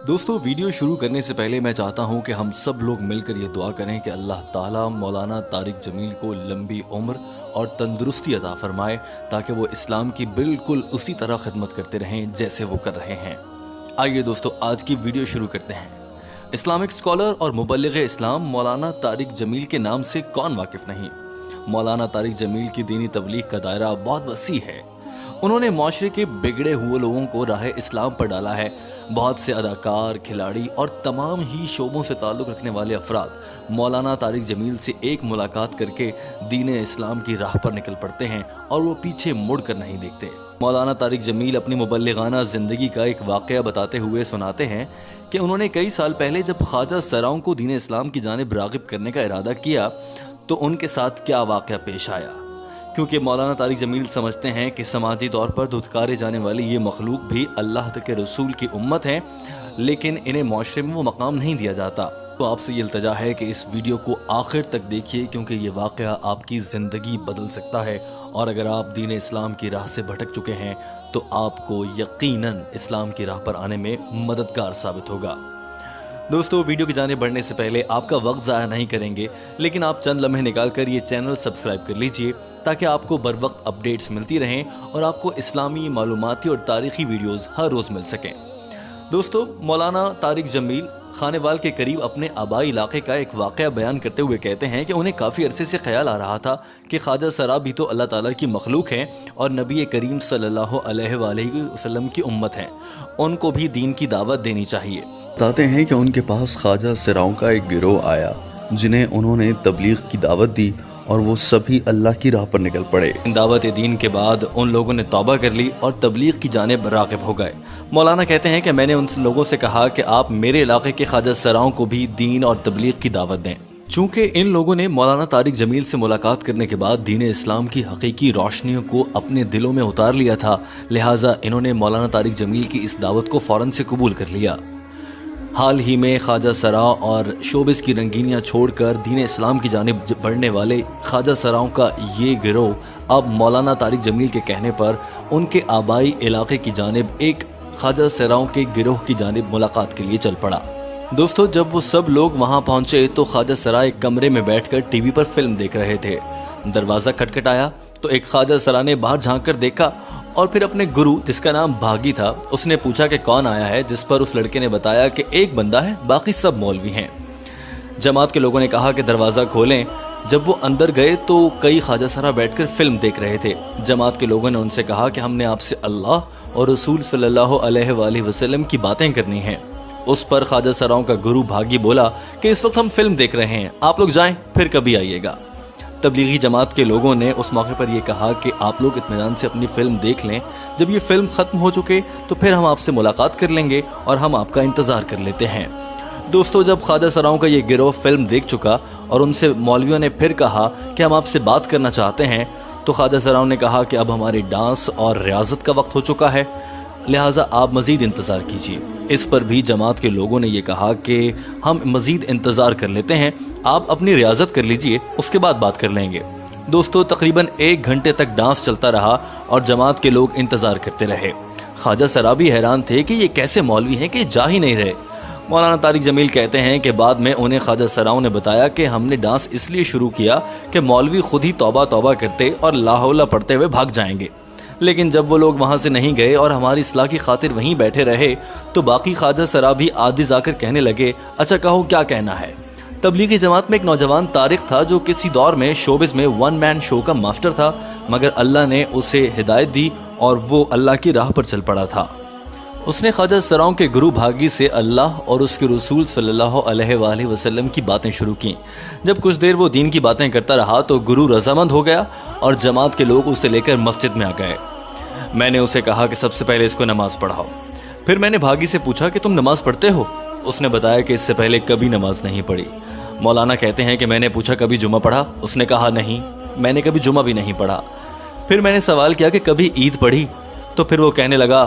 दोस्तों, वीडियो शुरू करने से पहले मैं चाहता हूं कि हम सब लोग मिलकर ये दुआ करें कि अल्लाह ताला मौलाना तारिक जमील को लंबी उम्र और तंदुरुस्ती अता फरमाए ताकि वो इस्लाम की बिल्कुल उसी तरह खिदमत करते रहें जैसे वो कर रहे हैं। आइए दोस्तों, आज की वीडियो शुरू करते हैं। इस्लामिक स्कॉलर और मुबल्लिग इस्लाम मौलाना तारिक जमील के नाम से कौन वाकिफ़ नहीं। मौलाना तारिक जमील की दीनी तबलीग का दायरा बहुत वसी है। उन्होंने माशरे के बिगड़े हुए लोगों को राह इस्लाम पर डाला है। बहुत से अदाकार, खिलाड़ी और तमाम ही शोबों से ताल्लुक़ रखने वाले अफराद मौलाना तारिक जमील से एक मुलाकात करके दीन इस्लाम की राह पर निकल पड़ते हैं और वो पीछे मुड़ कर नहीं देखते। मौलाना तारिक जमील अपनी मुबल्लिगाना ज़िंदगी का एक वाक़या बताते हुए सुनाते हैं कि उन्होंने कई साल पहले जब ख्वाजा सराओं को दीन इस्लाम की जानिब राग़िब करने का इरादा किया तो उनके साथ क्या वाक़या पेश आया। क्योंकि मौलाना तारिक जमील समझते हैं कि समाजी तौर पर धुतकारे जाने वाली ये मखलूक भी अल्लाह के रसूल की उम्मत है, लेकिन इन्हें माशरे में वो मकाम नहीं दिया जाता। तो आपसे ये इल्तजा है कि इस वीडियो को आखिर तक देखिए, क्योंकि ये वाक़या आपकी ज़िंदगी बदल सकता है। और अगर आप दीन इस्लाम की राह से भटक चुके हैं तो आपको यकीनन इस्लाम की राह पर आने में मददगार साबित होगा। दोस्तों, वीडियो की जाने बढ़ने से पहले आपका वक्त ज़ाया नहीं करेंगे, लेकिन आप चंद लम्हे निकाल कर ये चैनल सब्सक्राइब कर लीजिए ताकि आपको बर वक्त अपडेट्स मिलती रहें और आपको इस्लामी मालूमाती और तारीख़ी वीडियोज़ हर रोज़ मिल सकें। दोस्तों, मौलाना तारिक जमील खानेवाल के करीब अपने आबाई इलाके का एक वाक़या बयान करते हुए कहते हैं कि उन्हें काफ़ी अरसे से ख्याल आ रहा था कि ख्वाजा सरा भी तो अल्लाह ताला की मखलूक हैं और नबी करीम सल्लल्लाहु अलैहि वसल्लम की उम्मत हैं, उनको भी दीन की दावत देनी चाहिए। बताते हैं कि उनके पास ख्वाजा सराओं का एक गिरोह आया जिन्हें उन्होंने तबलीग की दावत दी और वो सभी अल्लाह की राह पर निकल पड़े। दावत दीन के बाद उन लोगों ने तौबा कर ली और तबलीग की जानिब राग़िब हो गए। मौलाना कहते हैं कि मैंने उन लोगों से कहा कि आप मेरे इलाके के ख्वाजा सराओं को भी दीन और तबलीग की दावत दें। चूँकि इन लोगों ने मौलाना तारिक जमील से मुलाकात करने के बाद दीन इस्लाम की हकीकी रोशनियों को अपने दिलों में उतार लिया था, लिहाजा इन्होंने मौलाना तारिक जमील की इस दावत को फ़ौरन से कबूल कर लिया। हाल ही में ख्वाजा सरा और शोबिस की रंगीनियाँ छोड़कर दीन इस्लाम की जानिब बढ़ने वाले ख्वाजा सराओं का ये गिरोह अब मौलाना तारिक जमील के कहने पर उनके आबाई इलाके की जानिब एक ख्वाजा सराओं के गिरोह की जानिब मुलाकात के लिए चल पड़ा। दोस्तों, जब वो सब लोग वहाँ पहुँचे तो ख्वाजा सरा एक कमरे में बैठकर टीवी पर फिल्म देख रहे थे। दरवाज़ा खटखटाया तो एक ख्वाजा सरा ने बाहर झाँक कर देखा और फिर अपने गुरु, जिसका नाम भागी था, उसने पूछा कि कौन आया है, जिस पर उस लड़के ने बताया कि एक बंदा है, बाकी सब मौलवी हैं। जमात के लोगों ने कहा कि दरवाज़ा खोलें। जब वो अंदर गए तो कई ख्वाजा सरा बैठकर फिल्म देख रहे थे। जमात के लोगों ने उनसे कहा कि हमने आपसे अल्लाह और रसूल सल्लल्लाहु अलैहि वसल्लम की बातें करनी हैं। उस पर ख्वाजा सराओं का गुरु भागी बोला कि इस वक्त हम फिल्म देख रहे हैं, आप लोग जाएं, फिर कभी आइएगा। तबलीगी जमात के लोगों ने उस मौके पर यह कहा कि आप लोग इत्मीनान से अपनी फ़िल्म देख लें, जब ये फ़िल्म ख़त्म हो चुके तो फिर हम आपसे मुलाकात कर लेंगे और हम आपका इंतज़ार कर लेते हैं। दोस्तों, जब ख्वाजा सराओं का ये गिरोह फ़िल्म देख चुका और उनसे मौलवियों ने फिर कहा कि हम आपसे बात करना चाहते हैं, तो ख्वाजा सराओं ने कहा कि अब हमारे डांस और रियाजत का वक्त हो चुका है, लिहाजा आप मज़ीद इंतज़ार कीजिए। इस पर भी जमात के लोगों ने यह कहा कि हम मज़ीद इंतज़ार कर लेते हैं, आप अपनी रियाजत कर लीजिए, उसके बाद बात कर लेंगे। दोस्तों, तकरीबन 1 घंटे तक डांस चलता रहा और जमात के लोग इंतज़ार करते रहे। ख्वाजा सरा भी हैरान थे कि ये कैसे मौलवी हैं कि जा ही नहीं रहे। मौलाना तारिक जमील कहते हैं कि बाद में उन्हें ख्वाजा सराओं ने बताया कि हमने डांस इसलिए शुरू किया कि मौलवी खुद ही तौबा तौबा करते और ला हौला पढ़ते हुए भाग जाएंगे, लेकिन जब वो लोग वहाँ से नहीं गए और हमारी इस्लाह की खातिर वहीं बैठे रहे तो बाकी ख्वाजा सरा भी आजिज़ आकर कहने लगे, अच्छा कहो क्या कहना है। तबलीगी जमात में एक नौजवान तारिक था जो किसी दौर में शोबिस में 1 मैन शो का मास्टर था, मगर अल्लाह ने उसे हिदायत दी और वो अल्लाह की राह पर चल पड़ा था। उसने ख्वाजा सराओं के गुरु भागी से अल्लाह और उसके रसूल सल्लल्लाहु अलैहि वसल्लम की बातें शुरू की। जब कुछ देर वो दीन की बातें करता रहा तो गुरु रज़ामंद हो गया और जमात के लोग उसे लेकर मस्जिद में आ गए। मैंने उसे कहा कि सबसे पहले इसको नमाज़ पढ़ाओ। फिर मैंने भागी से पूछा कि तुम नमाज़ पढ़ते हो? उसने बताया कि इससे पहले कभी नमाज नहीं पढ़ी। मौलाना कहते हैं कि मैंने पूछा कभी जुमा पढ़ा? उसने कहा नहीं, मैंने कभी जुमा भी नहीं पढ़ा। फिर मैंने सवाल किया कि कभी ईद पढ़ी? तो फिर वो कहने लगा,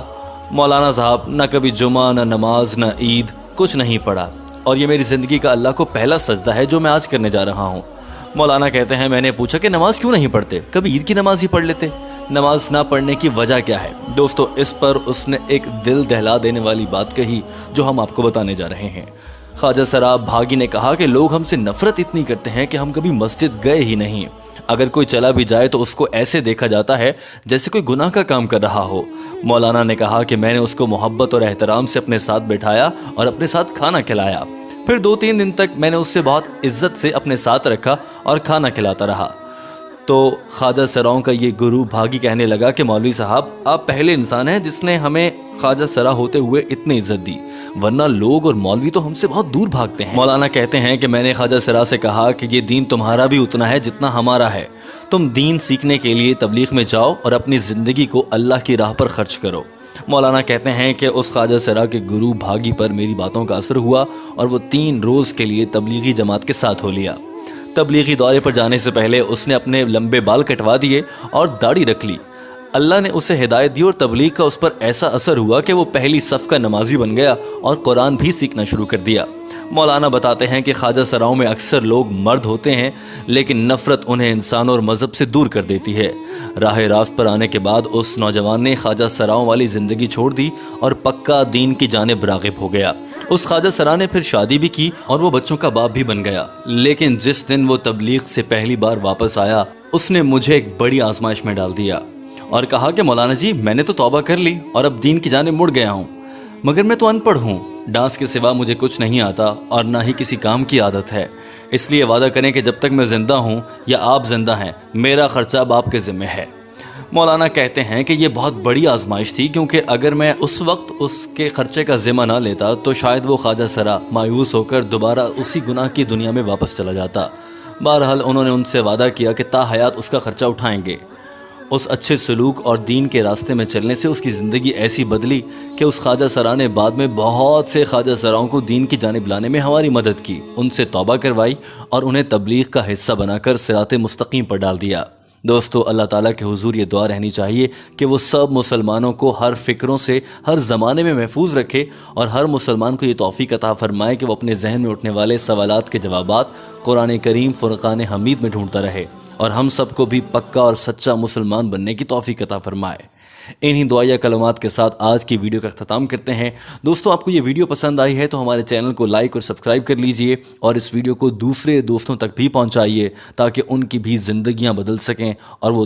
मौलाना साहब, ना कभी जुमा, ना नमाज, ना ईद, कुछ नहीं पढ़ा, और ये मेरी ज़िंदगी का अल्लाह को पहला सजदा है जो मैं आज करने जा रहा हूँ। मौलाना कहते हैं मैंने पूछा कि नमाज क्यों नहीं पढ़ते, कभी ईद की नमाज ही पढ़ लेते। नमाज ना पढ़ने की वजह क्या है। दोस्तों, इस पर उसने एक दिल दहला देने वाली बात कही जो हम आपको बताने जा रहे हैं। ख्वाजा सराब भागी ने कहा कि लोग हमसे नफरत इतनी करते हैं कि हम कभी मस्जिद गए ही नहीं। अगर कोई चला भी जाए तो उसको ऐसे देखा जाता है जैसे कोई गुनाह का काम कर रहा हो। मौलाना ने कहा कि मैंने उसको मोहब्बत और एहतराम से अपने साथ बैठाया और अपने साथ खाना खिलाया। फिर 2-3 दिन तक मैंने उससे बहुत इज्जत से अपने साथ रखा और खाना खिलाता रहा। तो ख्वाजा सराओं का ये गुरु भागी कहने लगा कि मौलवी साहब, आप पहले इंसान हैं जिसने हमें ख्वाजा सरा होते हुए इतनी इज्जत दी, वरना लोग और मौलवी तो हमसे बहुत दूर भागते हैं। मौलाना कहते हैं कि मैंने ख्वाजा सरा से कहा कि ये दीन तुम्हारा भी उतना है जितना हमारा है। तुम दीन सीखने के लिए तबलीग में जाओ और अपनी ज़िंदगी को अल्लाह की राह पर खर्च करो। मौलाना कहते हैं कि उस ख्वाजा सरा के गुरु भागी पर मेरी बातों का असर हुआ और वो 3 रोज़ के लिए तबलीगी जमात के साथ हो लिया। तबलीगी दौरे पर जाने से पहले उसने अपने लंबे बाल कटवा दिए और दाढ़ी रख ली। अल्लाह ने उसे हिदायत दी और तबलीग का उस पर ऐसा असर हुआ कि वो पहली सफ़ का नमाजी बन गया और कुरान भी सीखना शुरू कर दिया। मौलाना बताते हैं कि ख्वाजा सराओं में अक्सर लोग मर्द होते हैं, लेकिन नफ़रत उन्हें इंसान और मज़हब से दूर कर देती है। राह रास्त पर आने के बाद उस नौजवान ने ख्वाजा सराओं वाली ज़िंदगी छोड़ दी और पक्का दीन की जानिब राग़िब हो गया। उस ख्वाजा सरा ने फिर शादी भी की और वो बच्चों का बाप भी बन गया। लेकिन जिस दिन वो तबलीग से पहली बार वापस आया, उसने मुझे एक बड़ी आजमाइश में डाल दिया और कहा कि मौलाना जी, मैंने तो तौबा कर ली और अब दीन की जानिब मुड़ गया हूँ, मगर मैं तो अनपढ़ हूँ, डांस के सिवा मुझे कुछ नहीं आता और ना ही किसी काम की आदत है। इसलिए वादा करें कि जब तक मैं ज़िंदा हूँ या आप ज़िंदा हैं, मेरा ख़र्चा अब आपके ज़िम्मे है। मौलाना कहते हैं कि ये बहुत बड़ी आजमाइश थी, क्योंकि अगर मैं उस वक्त उसके ख़र्चे का ज़िम्मा ना लेता तो शायद वो ख्वाजा सरा मायूस होकर दोबारा उसी गुनाह की दुनिया में वापस चला जाता। बहरहाल उन्होंने उनसे वादा किया कि ता हयात उसका ख़र्चा उठाएंगे। उस अच्छे सलूक और दीन के रास्ते में चलने से उसकी ज़िंदगी ऐसी बदली कि उस ख्वाजा सरा ने बाद में बहुत से ख्वाजा सराओं को दीन की जानिब लाने में हमारी मदद की, उनसे तौबा करवाई और उन्हें तबलीग का हिस्सा बनाकर सिराते मुस्तकीम पर डाल दिया। दोस्तों, अल्लाह ताला के हुजूर ये दुआ रहनी चाहिए कि वो सब मुसलमानों को हर फ़िक्रों से हर ज़माने में महफूज रखे और हर मुसलमान को ये तौफ़ीक अता फ़रमाए कि वो अपने जहन में उठने वाले सवालात के जवाबात कुरान करीम फ़ुरक़ान हमीद में ढूंढता रहे और हम सबको भी पक्का और सच्चा मुसलमान बनने की तौफ़ीक अता फ़रमाए। इन्हीं दुआया कलमात के साथ आज की वीडियो का अख्ताम करते हैं। दोस्तों, आपको ये वीडियो पसंद आई है तो हमारे चैनल को लाइक और सब्सक्राइब कर लीजिए और इस वीडियो को दूसरे दोस्तों तक भी पहुंचाइए ताकि उनकी भी ज़िंदगियां बदल सकें और वो